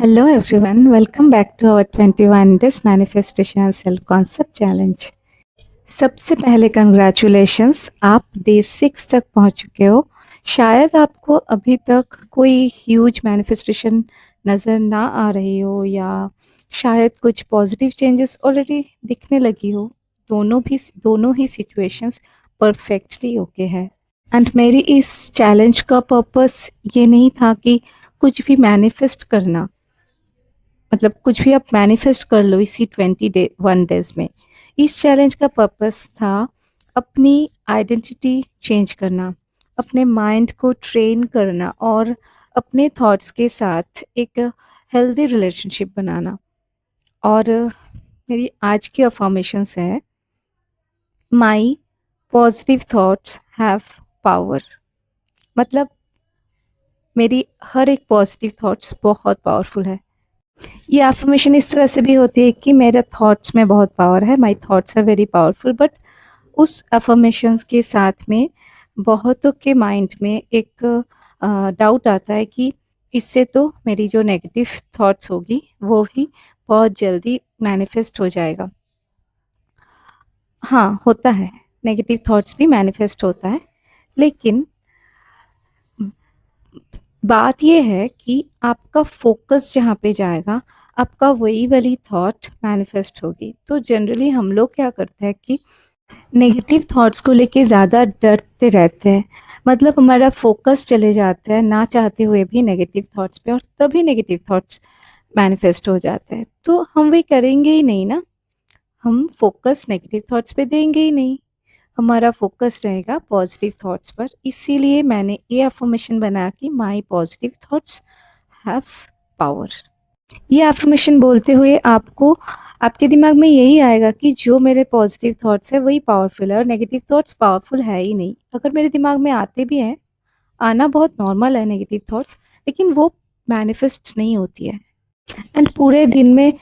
Hello everyone, welcome back to our 21 days manifestation and self concept challenge। सबसे पहले congratulations, आप day 6 तक पहुंच चुके हो। शायद आपको अभी तक कोई ह्यूज मैनिफेस्टेशन नज़र ना आ रही हो या शायद कुछ पॉजिटिव चेंजेस ऑलरेडी दिखने लगी हो। दोनों ही सिचुएशंस परफेक्टली ओके है। एंड मेरी इस चैलेंज का पर्पस ये नहीं था कि कुछ भी मैनिफेस्ट करना, मतलब कुछ भी आप मैनिफेस्ट कर लो इसी 21 डेज में। इस चैलेंज का पर्पस था अपनी आइडेंटिटी चेंज करना, अपने माइंड को ट्रेन करना और अपने थॉट्स के साथ एक हेल्दी रिलेशनशिप बनाना। और मेरी आज की अफर्मेशंस है, माई पॉजिटिव थॉट्स हैव पावर। मतलब मेरी हर एक पॉजिटिव थॉट्स बहुत पावरफुल है। ये अफर्मेशन इस तरह से भी होती है कि मेरे थॉट्स में बहुत पावर है, my thoughts are very powerful. But उस अफर्मेशंस के साथ में बहुतों के माइंड में एक डाउट आता है कि इससे तो मेरी जो नेगेटिव थॉट्स होगी वो ही बहुत जल्दी मैनिफेस्ट हो जाएगा। हाँ, होता है, नेगेटिव थॉट्स भी मैनिफेस्ट होता है, लेकिन बात ये है कि आपका फोकस जहाँ पे जाएगा, आपका वही वाली थॉट मैनिफेस्ट होगी। तो जनरली हम लोग क्या करते हैं कि नेगेटिव थॉट्स को लेके ज़्यादा डरते रहते हैं। मतलब हमारा फोकस चले जाता है ना चाहते हुए भी नेगेटिव थॉट्स पे, और तभी नेगेटिव थॉट्स मैनिफेस्ट हो जाते हैं। तो हम वही करेंगे ही नहीं ना, हम फोकस नेगेटिव थॉट्स पे देंगे ही नहीं, हमारा फोकस रहेगा पॉजिटिव थॉट्स पर। इसीलिए मैंने ये अफर्मेशन बनाया कि my positive thoughts have power. ये अफर्मेशन बोलते हुए आपको आपके दिमाग में यही आएगा कि जो मेरे पॉजिटिव थॉट्स है वही पावरफुल है और नेगेटिव थॉट्स पावरफुल है ही नहीं। अगर मेरे दिमाग में आते भी हैं, आना बहुत नॉर्मल है नेगेटिव थॉट्स, लेकिन वो मैनिफेस्ट नहीं होती है। एंड पूरे दिन में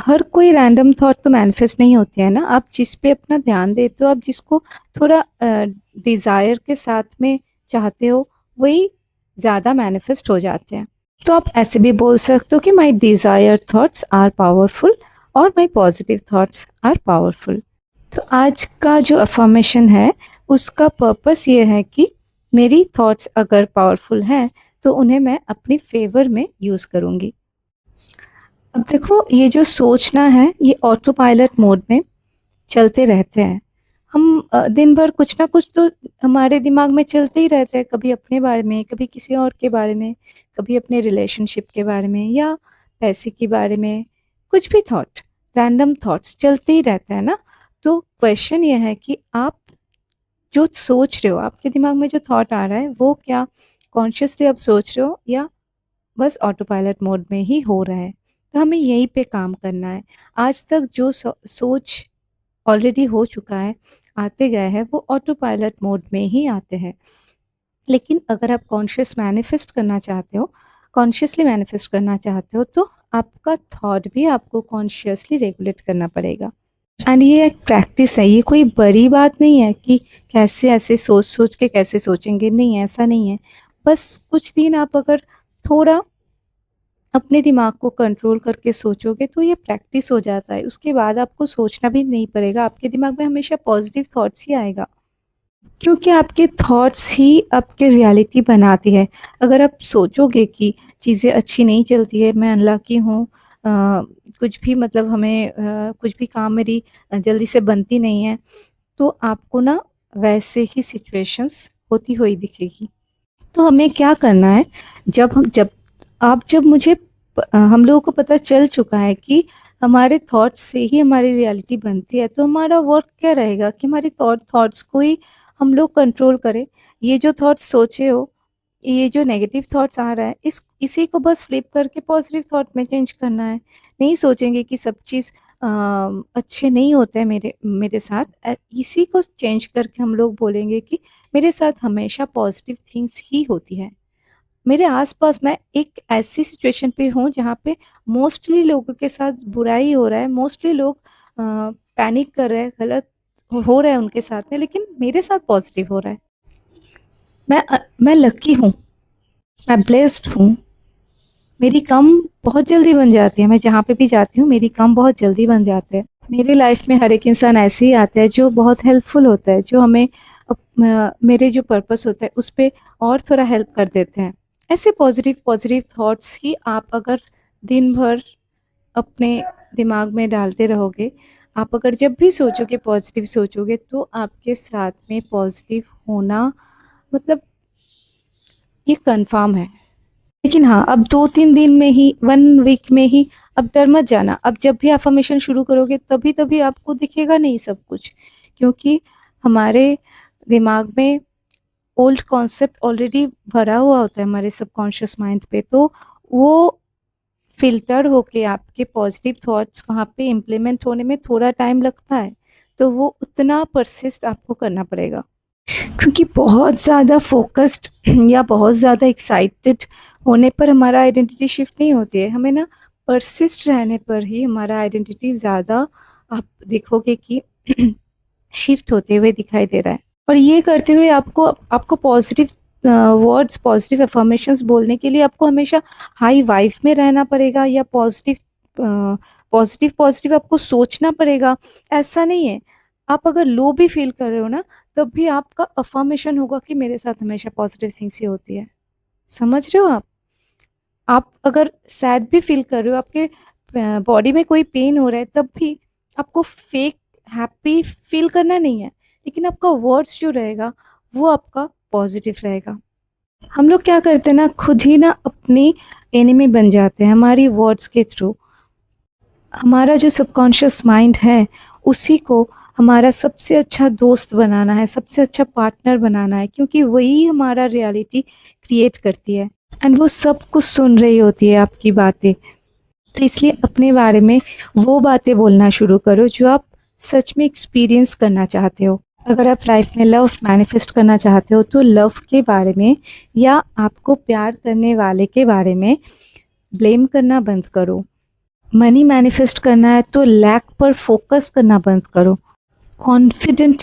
हर कोई रैंडम थॉट तो मैनिफेस्ट नहीं होती है ना। आप जिस पे अपना ध्यान देते हो, आप जिसको थोड़ा डिज़ायर के साथ में चाहते हो, वही ज़्यादा मैनिफेस्ट हो जाते हैं। तो आप ऐसे भी बोल सकते हो कि माई डिज़ायर थॉट्स आर पावरफुल और माई पॉजिटिव थॉट्स आर पावरफुल। तो आज का जो अफर्मेशन है उसका पर्पस ये है कि मेरी थॉट्स अगर पावरफुल हैं तो उन्हें मैं अपनी फेवर में यूज़ करूँगी। अब देखो, ये जो सोचना है ये ऑटो पायलट मोड में चलते रहते हैं। हम दिन भर कुछ ना कुछ तो हमारे दिमाग में चलते ही रहते हैं, कभी अपने बारे में, कभी किसी और के बारे में, कभी अपने रिलेशनशिप के बारे में या पैसे के बारे में। कुछ भी थॉट, रैंडम थॉट्स चलते ही रहते हैं ना। तो क्वेश्चन ये है कि आप जो सोच रहे हो, आपके दिमाग में जो थॉट आ रहा है वो क्या कॉन्शियसली आप सोच रहे हो या बस ऑटो पायलट मोड में ही हो रहा है। तो हमें यहीं पे काम करना है। आज तक जो सोच ऑलरेडी हो चुका है, आते गए हैं, वो ऑटो पायलट मोड में ही आते हैं। लेकिन अगर आप कॉन्शियसली मैनिफेस्ट करना चाहते हो तो आपका थॉट भी आपको कॉन्शियसली रेगुलेट करना पड़ेगा। एंड ये एक प्रैक्टिस है, ये कोई बड़ी बात नहीं है कि कैसे ऐसे सोच सोच के कैसे सोचेंगे, नहीं ऐसा नहीं है। बस कुछ दिन आप अगर थोड़ा अपने दिमाग को कंट्रोल करके सोचोगे तो ये प्रैक्टिस हो जाता है। उसके बाद आपको सोचना भी नहीं पड़ेगा, आपके दिमाग में हमेशा पॉजिटिव थॉट्स ही आएगा, क्योंकि आपके थॉट्स ही आपके रियलिटी बनाती है। अगर आप सोचोगे कि चीज़ें अच्छी नहीं चलती है, मैं अनलकी हूँ, कुछ भी मतलब हमें कुछ भी काम मेरी जल्दी से बनती नहीं है, तो आपको ना वैसे ही सिचुएशंस होती हुई दिखेगी। तो हमें क्या करना है, जब मुझे हम लोगों को पता चल चुका है कि हमारे थॉट्स से ही हमारी रियलिटी बनती है, तो हमारा वर्क क्या रहेगा कि हमारे थॉट्स को ही हम लोग कंट्रोल करें। ये जो थॉट्स सोचे हो, ये जो नेगेटिव थॉट्स आ रहा है, इसी को बस फ्लिप करके पॉजिटिव थॉट में चेंज करना है। नहीं सोचेंगे कि सब चीज़ अच्छे नहीं होते हैं मेरे मेरे साथ, इसी को चेंज करके हम लोग बोलेंगे कि मेरे साथ हमेशा पॉजिटिव थिंग्स ही होती है। मेरे आसपास मैं एक ऐसी सिचुएशन पे हूँ जहाँ पे मोस्टली लोगों के साथ बुराई हो रहा है, मोस्टली लोग पैनिक कर रहे हैं, गलत हो रहा है उनके साथ में, लेकिन मेरे साथ पॉजिटिव हो रहा है। मैं लकी हूँ, मैं ब्लेस्ड हूँ, मेरी कम बहुत जल्दी बन जाती है। मैं जहाँ पे भी जाती हूँ मेरी कम बहुत जल्दी बन जाते हैं। मेरे लाइफ में हर एक इंसान ऐसे ही आता है जो बहुत हेल्पफुल होता है, जो हमें मेरे जो पर्पस होता है उस पे और थोड़ा हेल्प कर देते हैं। ऐसे पॉजिटिव पॉजिटिव थॉट्स ही आप अगर दिन भर अपने दिमाग में डालते रहोगे, आप अगर जब भी सोचोगे पॉजिटिव सोचोगे तो आपके साथ में पॉजिटिव होना मतलब ये कंफर्म है। लेकिन हाँ, अब 2-3 दिन में ही, 1 वीक में ही अब डर मत जाना। अब जब भी अफ़र्मेशन शुरू करोगे तभी-तभी आपको दिखेगा नहीं सब कुछ, क्योंकि हमारे दिमाग में ओल्ड कॉन्सेप्ट ऑलरेडी भरा हुआ होता है हमारे सबकॉन्शियस माइंड पे, तो वो फ़िल्टर होके आपके पॉज़िटिव थॉट्स वहाँ पे इम्प्लीमेंट होने में थोड़ा टाइम लगता है, तो वो उतना परसिस्ट आपको करना पड़ेगा। क्योंकि बहुत ज़्यादा फ़ोकस्ड या बहुत ज़्यादा एक्साइटेड होने पर हमारा आइडेंटिटी शिफ्ट नहीं होती है। हमें ना परसिस्ट रहने पर ही हमारा आइडेंटिटी ज़्यादा आप देखोगे कि शिफ्ट होते हुए दिखाई दे रहा है। और ये करते हुए आपको आपको पॉज़िटिव वर्ड्स, पॉज़िटिव अफ़र्मेशंस बोलने के लिए आपको हमेशा हाई वाइब में रहना पड़ेगा या पॉज़िटिव आपको सोचना पड़ेगा, ऐसा नहीं है। आप अगर लो भी फ़ील कर रहे हो ना, तब भी आपका अफ़र्मेशन होगा कि मेरे साथ हमेशा पॉज़िटिव थिंग्स ही होती है। समझ रहे हो आप? आप अगर सैड भी फ़ील कर रहे हो, आपके बॉडी में कोई पेन हो रहा है, तब भी आपको फेक हैप्पी फ़ील करना नहीं है, लेकिन आपका वर्ड्स जो रहेगा, वो आपका पॉज़िटिव रहेगा। हम लोग क्या करते हैं ना, खुद ही ना अपनी एनिमी बन जाते हैं हमारी वर्ड्स के थ्रू। हमारा जो सबकॉन्शियस माइंड है, उसी को हमारा सबसे अच्छा दोस्त बनाना है, सबसे अच्छा पार्टनर बनाना है, क्योंकि वही हमारा रियलिटी क्रिएट करती है एंड वो सब कुछ सुन रही होती है आपकी बातें। तो इसलिए अपने बारे में वो बातें बोलना शुरू करो जो आप सच में एक्सपीरियंस करना चाहते हो। अगर आप लाइफ में लव मैनिफेस्ट करना चाहते हो तो लव के बारे में या आपको प्यार करने वाले के बारे में ब्लेम करना बंद करो। मनी मैनिफेस्ट करना है तो लैक पर फोकस करना बंद करो। कॉन्फिडेंट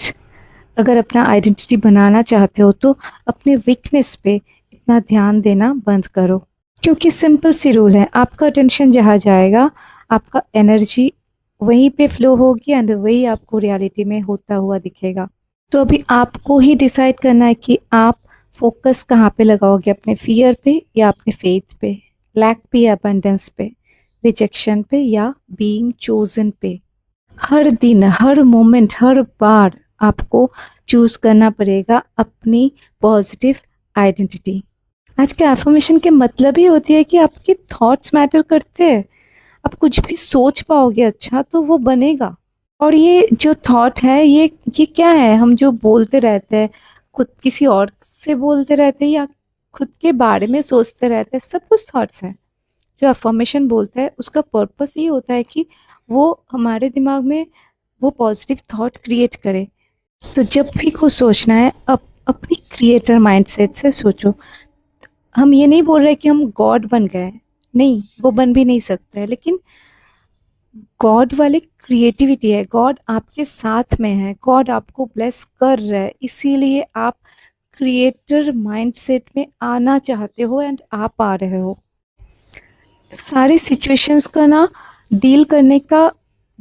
अगर अपना आइडेंटिटी बनाना चाहते हो तो अपने वीकनेस पे इतना ध्यान देना बंद करो, क्योंकि सिंपल सी रूल है, आपका अटेंशन जहाँ जाएगा आपका एनर्जी वहीं पे फ्लो होगी एंड वही आपको रियलिटी में होता हुआ दिखेगा। तो अभी आपको ही डिसाइड करना है कि आप फोकस कहाँ पे लगाओगे, अपने फियर पे या अपने फेथ पे, लैक पे या अबंडेंस पे, रिजेक्शन पे या बीइंग चोजन पे। हर दिन, हर मोमेंट, हर बार आपको चूज करना पड़ेगा अपनी पॉजिटिव आइडेंटिटी। आज के एफर्मेशन के मतलब ही होती है कि आपके थॉट्स मैटर करते हैं। आप कुछ भी सोच पाओगे अच्छा तो वो बनेगा। और ये जो थॉट है ये क्या है, हम जो बोलते रहते हैं, खुद किसी और से बोलते रहते हैं या खुद के बारे में सोचते रहते हैं, सब कुछ थॉट्स हैं। जो अफर्मेशन बोलता है उसका पर्पस ये होता है कि वो हमारे दिमाग में वो पॉजिटिव थॉट क्रिएट करे। तो जब भी कुछ सोचना है अपनी क्रिएटर माइंडसेट से सोचो। हम ये नहीं बोल रहे कि हम गॉड बन गए, नहीं, वो बन भी नहीं सकते, लेकिन गॉड वाली क्रिएटिविटी है, गॉड आपके साथ में है, गॉड आपको ब्लेस कर रहा है, इसीलिए आप क्रिएटर माइंडसेट में आना चाहते हो एंड आप आ रहे हो। सारी सिचुएशंस का ना डील करने का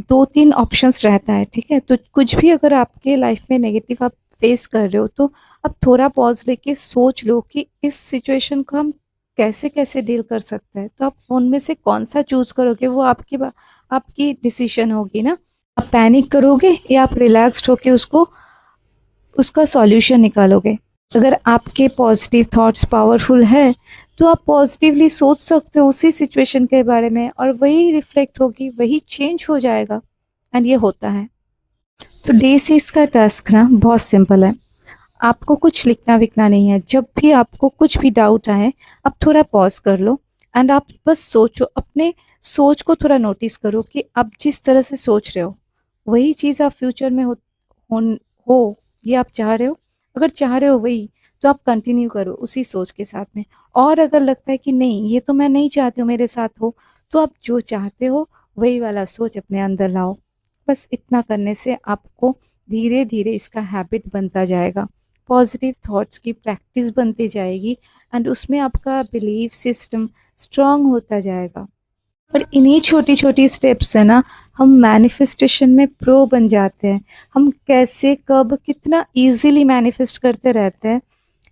2-3 ऑप्शंस रहता है, ठीक है? तो कुछ भी अगर आपके लाइफ में नेगेटिव आप फेस कर रहे हो तो आप थोड़ा पॉज़ लेके सोच लो कि इस सिचुएशन को हम कैसे-कैसे डील कर सकते हैं। तो आप उनमें से कौन-सा चूज़ करोगे वो आपकी डिसीजन होगी ना। आप पैनिक करोगे या आप रिलैक्स्ड होके उसका सॉल्यूशन निकालोगे। अगर आपके पॉजिटिव थॉट्स पावरफुल है तो आप पॉजिटिवली सोच सकते हो उसी सिचुएशन के बारे में और वही रिफ्लेक्ट होगी, वही चेंज हो जाएगा एंड ये होता है। तो डे 6 का टास्क ना बहुत सिंपल है। आपको कुछ लिखना विखना नहीं है। जब भी आपको कुछ भी डाउट आए, आप थोड़ा पॉज़ कर लो एंड आप बस सोचो, अपने सोच को थोड़ा नोटिस करो कि आप जिस तरह से सोच रहे हो, वही चीज़ आप फ्यूचर में होन हो ये आप चाह रहे हो? अगर चाह रहे हो वही, तो आप कंटिन्यू करो उसी सोच के साथ में। और अगर लगता है कि नहीं, ये तो मैं नहीं चाहती हूँ मेरे साथ हो, तो आप जो चाहते हो वही वाला सोच अपने अंदर लाओ। बस इतना करने से आपको धीरे-धीरे इसका हैबिट बनता जाएगा। पॉजिटिव थॉट्स की प्रैक्टिस बनती जाएगी एंड उसमें आपका बिलीफ सिस्टम स्ट्रांग होता जाएगा। और इन्हीं छोटी छोटी स्टेप्स से ना हम मैनिफेस्टेशन में प्रो बन जाते हैं। हम कैसे कब कितना इजीली मैनिफेस्ट करते रहते हैं,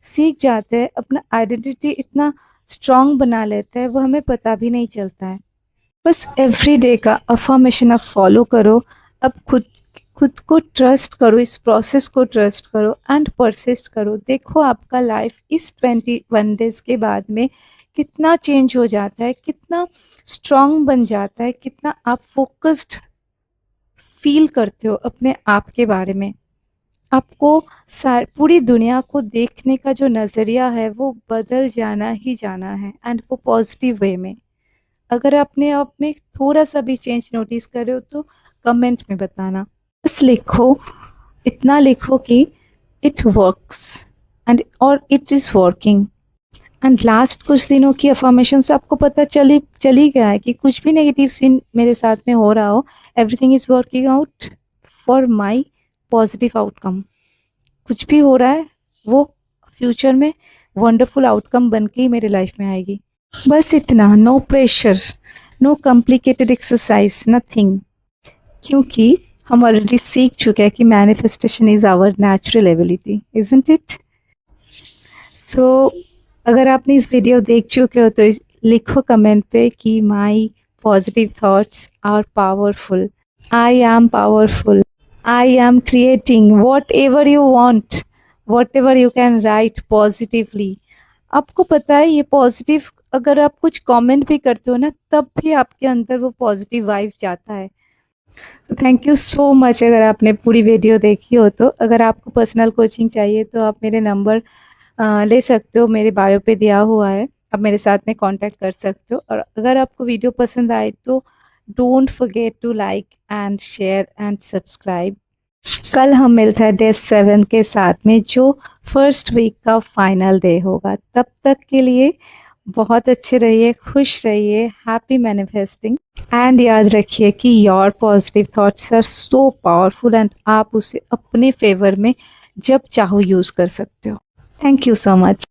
सीख जाते हैं, अपना आइडेंटिटी इतना स्ट्रांग बना लेते हैं, वो हमें पता भी नहीं चलता है। बस एवरी डे का अफर्मेशन आप फॉलो करो। अब खुद खुद को ट्रस्ट करो, इस प्रोसेस को ट्रस्ट करो एंड परसिस्ट करो। देखो आपका लाइफ इस 21 डेज के बाद में कितना चेंज हो जाता है, कितना स्ट्रांग बन जाता है, कितना आप फोकस्ड फील करते हो अपने आप के बारे में। आपको पूरी दुनिया को देखने का जो नज़रिया है वो बदल जाना ही जाना है, एंड वो पॉजिटिव वे में। अगर अपने आप में थोड़ा सा भी चेंज नोटिस कर रहे हो तो कमेंट में बताना। बस लिखो, इतना लिखो कि इट वर्क्स एंड और it is working. And last कुछ दिनों की अफर्मेशन से आपको पता चली गया है कि कुछ भी नेगेटिव सीन मेरे साथ में हो रहा हो, everything is working out for my positive outcome. कुछ भी हो रहा है वो फ्यूचर में वंडरफुल आउटकम बन के ही मेरे लाइफ में आएगी। बस इतना, no pressure, no complicated exercise, nothing. क्योंकि हम ऑलरेडी सीख चुके हैं कि manifestation is our natural ability, isn't it? So अगर आपने इस वीडियो देख चुके हो तो लिखो कमेंट पे कि my positive thoughts are powerful, I am powerful, I am creating whatever you want, whatever you can write positively. आपको पता है ये पॉजिटिव, अगर आप कुछ कमेंट भी करते हो ना तब भी आपके अंदर वो पॉजिटिव वाइब जाता है। तो थैंक यू सो मच अगर आपने पूरी वीडियो देखी हो तो। अगर आपको पर्सनल कोचिंग चाहिए तो आप मेरे नंबर ले सकते हो, मेरे बायो पे दिया हुआ है, आप मेरे साथ में कांटेक्ट कर सकते हो। और अगर आपको वीडियो पसंद आए तो don't forget to like and share and subscribe. कल हम मिलते हैं डे 7 के साथ में, जो फर्स्ट वीक का फाइनल डे होगा। तब तक के लिए बहुत अच्छे रहिए, खुश रहिए, हैप्पी मैनिफेस्टिंग। एंड याद रखिए कि your positive thoughts are so powerful and आप उसे अपने फेवर में जब चाहो यूज़ कर सकते हो। Thank you so much.